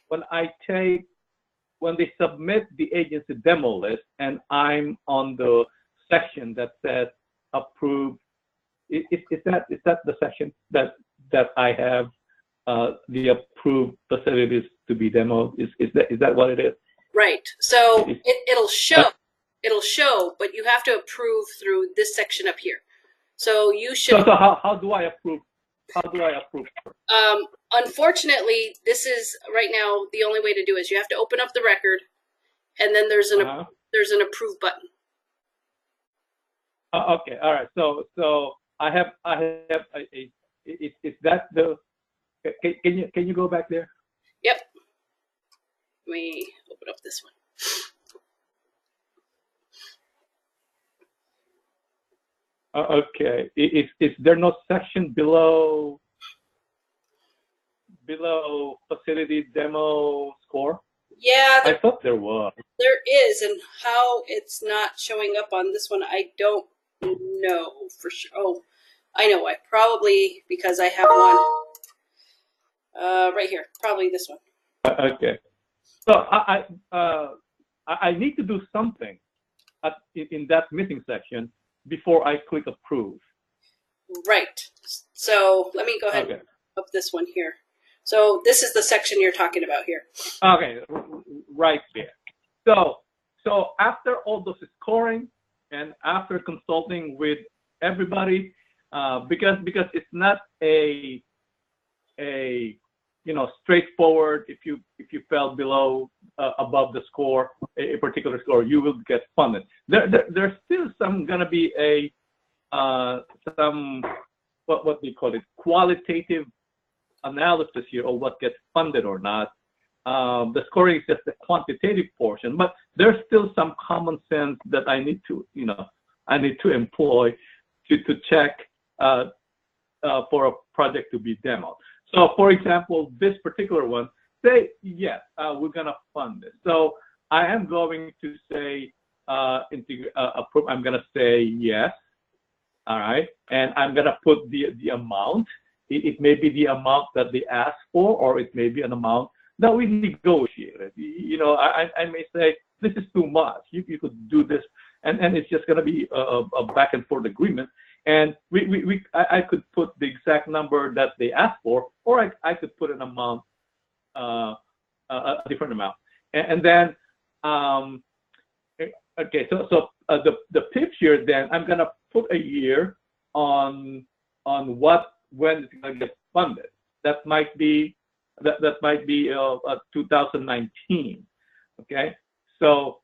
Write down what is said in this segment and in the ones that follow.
when they submit the agency demo list and I'm on the section that says approved, is that the section that I have the approved facilities to be demoed? Is that what it is? Right. So it'll show, but you have to approve through this section up here. So you should. So how do I approve? How do I approve? Unfortunately, this is right now the only way to do is you have to open up the record, and then there's an approve button. Okay. All right. So I have is that the? Can you go back there? Yep. Let me open up this one. Okay. Is there no section below facility demo score? Yeah, I thought there was. There is, and how it's not showing up on this one, I don't know for sure. Oh, I know why. Probably because I have one right here. Probably this one. Okay. So I need to do something in that missing section before I click approve. Right. So let me go ahead and up this one here. So this is the section you're talking about here. Okay, right there. So after all those scoring and after consulting with everybody, because it's not a straightforward, if you fell below above the score, a particular score, you will get funded. There's still gonna be some what do you call it, qualitative analysis here of what gets funded or not. The scoring is just the quantitative portion, but there's still some common sense that I need to employ to check for a project to be demoed. So, for example, this particular one, say yes, we're gonna fund this. So I am going to say approve. I'm gonna say yes. All right, and I'm gonna put the amount. It may be the amount that they ask for, or it may be an amount that we negotiated. I may say this is too much. You could do this, and it's just gonna be a back and forth agreement. And I could put the exact number that they asked for, or I could put an amount, a different amount. And then, okay, so the picture then, I'm gonna put a year on when it's gonna get funded. That might be 2019. Okay, so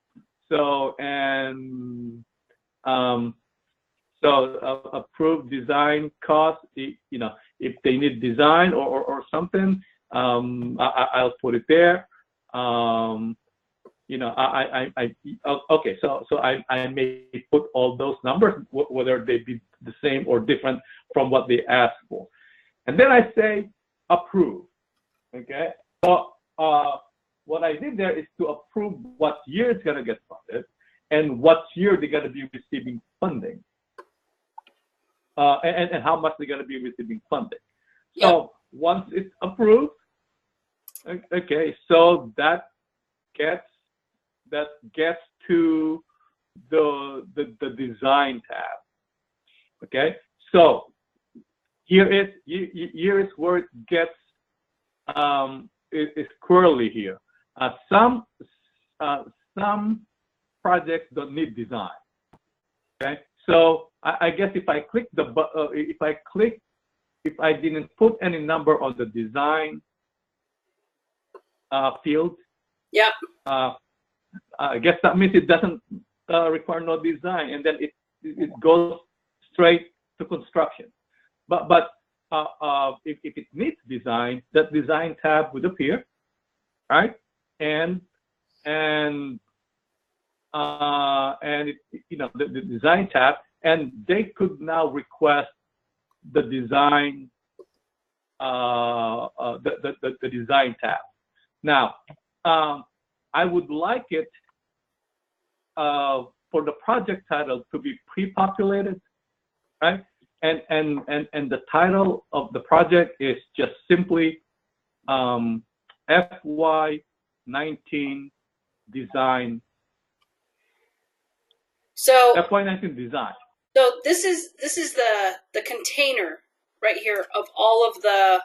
approved design cost, if they need design or something, I'll put it there. Okay, so I may put all those numbers, whether they be the same or different from what they asked for. And then I say approve, okay? So what I did there is to approve what year it's gonna get funded and what year they're gonna be receiving funding. And how much they're going to be receiving funding. So yep. Once it's approved, okay, so that gets to the design tab. Okay, so here is where it gets it's curly here. Some projects don't need design. Okay. So I guess if I click if I didn't put any number on the design field, yeah, I guess that means it doesn't require no design, and then it goes straight to construction. But if it needs design, that design tab would appear, right? And the design tab, and they could now request the design, the design tab. Now, I would like it for the project title to be pre-populated, right? And the title of the project is just simply FY19 design. So FY19 design. So this is the container right here of all of the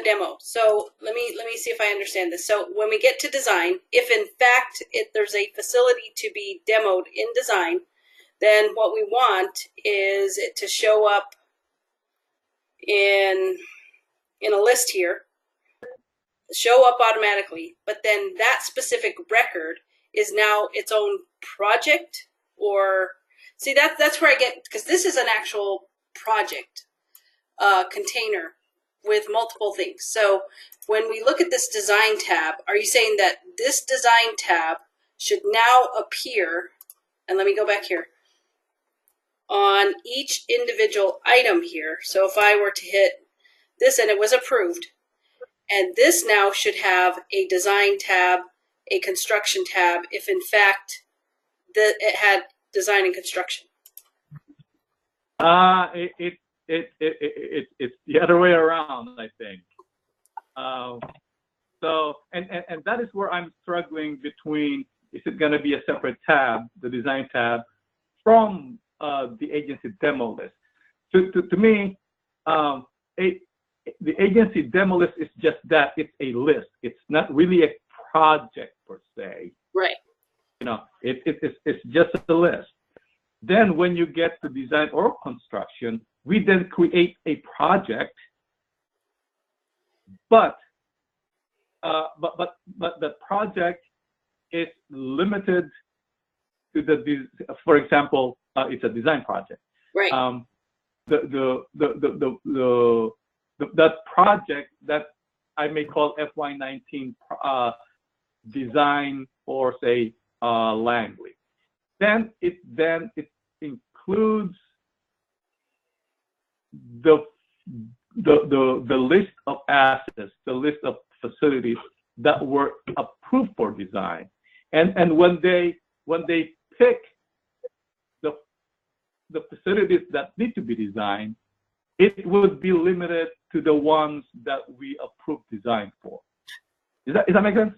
demos. So let me see if I understand this. So when we get to design, if in fact there's a facility to be demoed in design, then what we want is it to show up in a list here, show up automatically, but then that specific record is now its own project. Or see, that's where I get, because this is an actual project container with multiple things. So when we look at this design tab, are you saying that this design tab should now appear, and let me go back here, on each individual item here? So if I were to hit this and it was approved, and this now should have a design tab, a construction tab, if in fact it had design and construction. It's the other way around, I think. So that is where I'm struggling between, is it going to be a separate tab, the design tab, from the agency demo list? To me, the agency demo list is just that, it's a list. It's not really a project per se. Right. You know, it's just a list. Then when you get to design or construction, we then create a project, but the project is limited to for example, it's a design project. Right. That project that I may call FY19 design, or say Langley. Then it includes the list of assets, the list of facilities that were approved for design, and when they pick the facilities that need to be designed, it would be limited to the ones that we approve design for. Does that make sense?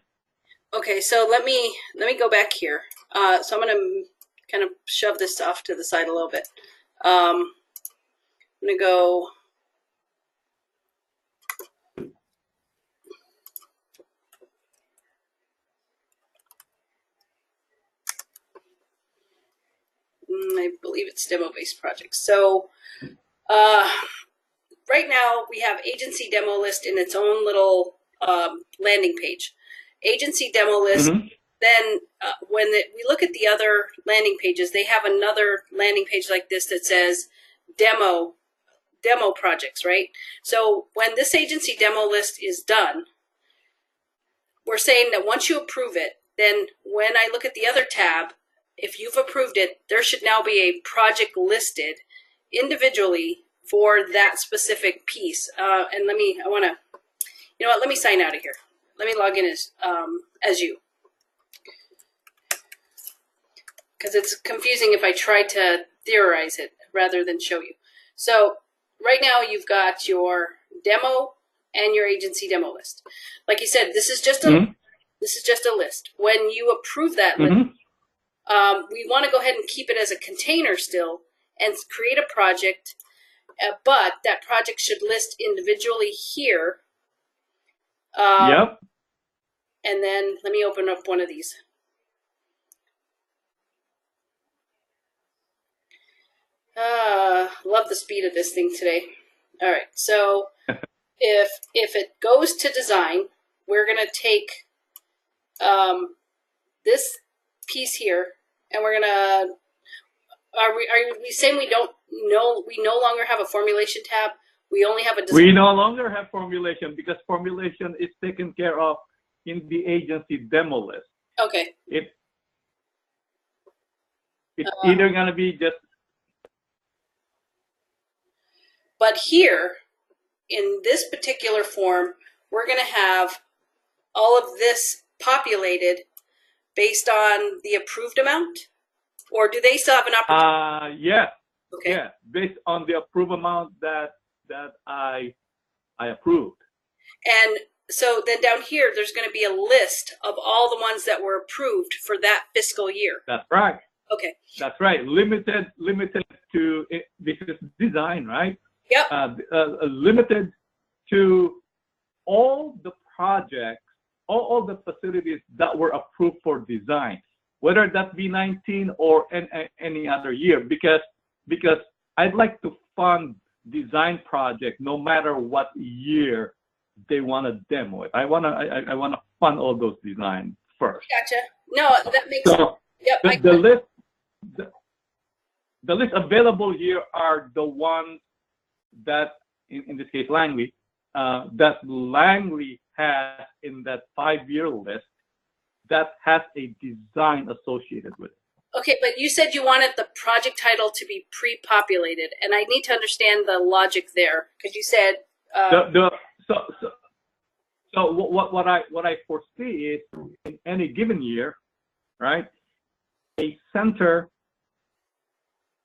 Okay, so let me go back here. So I'm going to kind of shove this off to the side a little bit. I'm going to go. I believe it's demo-based projects. So right now we have Agency Demo List in its own little landing page. Agency Demo List. Mm-hmm. Then when we look at the other landing pages, they have another landing page like this that says demo projects, right? So when this agency demo list is done, we're saying that once you approve it, then when I look at the other tab, if you've approved it, there should now be a project listed individually for that specific piece. And let me sign out of here. Let me log in as you. Because it's confusing if I try to theorize it rather than show you. So right now you've got your demo and your agency demo list. Like you said, this is just a list. When you approve that list, we want to go ahead and keep it as a container still and create a project, but that project should list individually here. Yep. And then let me open up one of these. Love the speed of this thing today. All right, so if it goes to design, we're gonna take this piece here, and we're gonna. Are we saying we don't know? We no longer have a formulation tab. We only have a design. We no longer have formulation because formulation is taken care of in the agency demo list. Okay. It's either gonna be just. But here, in this particular form, we're going to have all of this populated based on the approved amount? Or do they still have an opportunity? Yes. Okay. Yeah, based on the approved amount that I approved. And so then down here, there's going to be a list of all the ones that were approved for that fiscal year. That's right. Okay. That's right. Limited to, this is design, right? Yep. Limited to all the projects, all the facilities that were approved for design, whether that be 19 or any other year, because I'd like to fund design project no matter what year they want to demo it. I want to fund all those designs first. Gotcha. No, that makes sense. Yep. The list available here are the ones that, in this case, Langley, that Langley has in that 5-year list that has a design associated with it. Okay, but you said you wanted the project title to be pre-populated, and I need to understand the logic there, because you said so what I foresee is in any given year, right? A center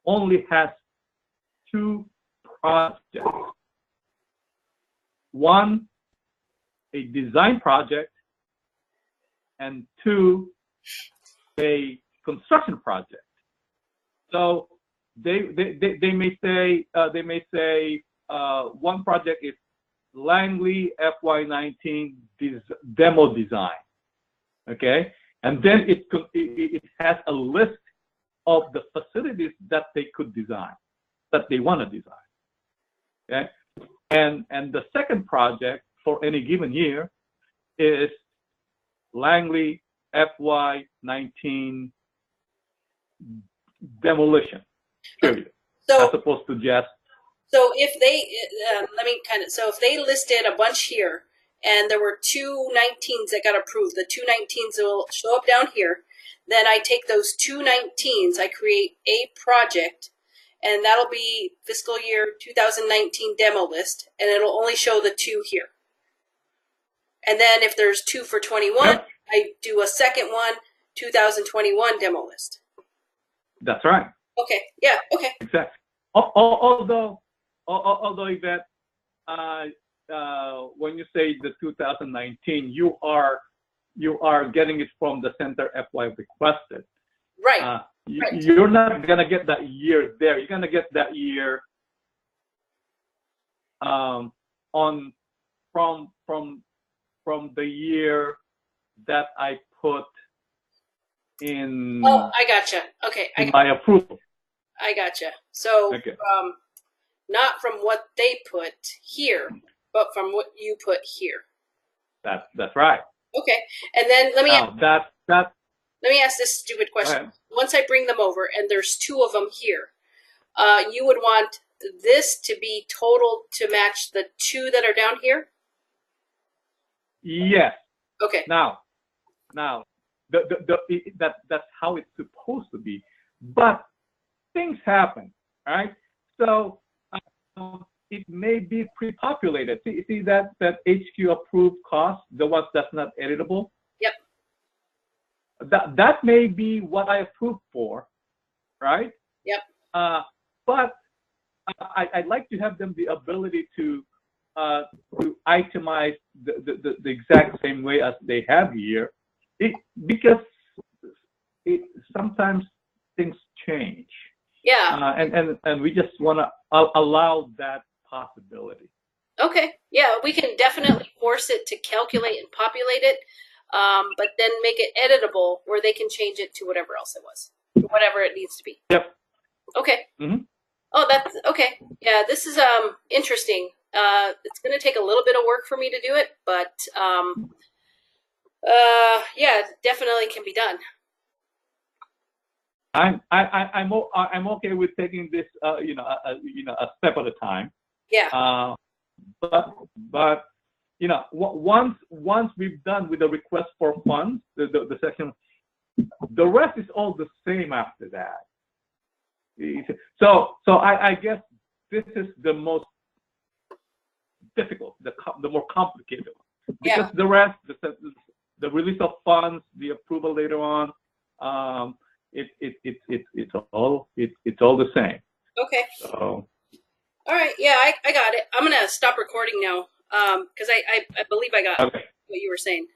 only has 2 projects. One, a design project, and 2, a construction project. So they may say one project is Langley FY19 demo design, okay, and then it has a list of the facilities that they could design, that they want to design, okay, and the second project for any given year is Langley FY19 demolition, period. So, as opposed to just. So if they, so if they listed a bunch here, and there were 2 19s that got approved, the 2 19s will show up down here. Then I take those 2 19s, I create a project, and that'll be fiscal year 2019 demo list, and it'll only show the 2 here. And then if there's 2 for 21, yep, I do a second one, 2021 demo list. That's right. Okay. Yeah. Okay. Exactly. Although Yvette, when you say the 2019, you are getting it from the center FY requested. Right. Right. You're not gonna get that year there. You're gonna get that year from the year that I put in. Oh, I gotcha. Okay. My approval. I gotcha. So, okay. Not from what they put here, but from what you put here. That's right. Okay, and then let me let me ask this stupid question. Once I bring them over, and there's 2 of them here, you would want this to be total to match the 2 that are down here? Yes. Okay. Now, that's how it's supposed to be, but things happen, right? So it may be pre-populated. See that HQ approved cost, the ones that's not editable. Yep. That may be what I approved for, right? Yep. But I'd like to have them the ability to itemize the exact same way as they have here, because sometimes things change. Yeah. And we just want to allow that possibility. Okay. Yeah, we can definitely force it to calculate and populate it, but then make it editable where they can change it to whatever else it was, whatever it needs to be. Yep. Okay. Mm-hmm. Oh, that's okay. Yeah, this is interesting. It's going to take a little bit of work for me to do it, but yeah, it definitely can be done. I'm okay with taking this a step at a time. Yeah. But once we've done with the request for funds, the section, the rest is all the same after that. So I guess this is the most difficult, the more complicated one, because the rest, the release of funds, the approval later on, it's all the same. Okay. So. All right. Yeah, I got it. I'm gonna stop recording now. because I believe I got Okay. what you were saying.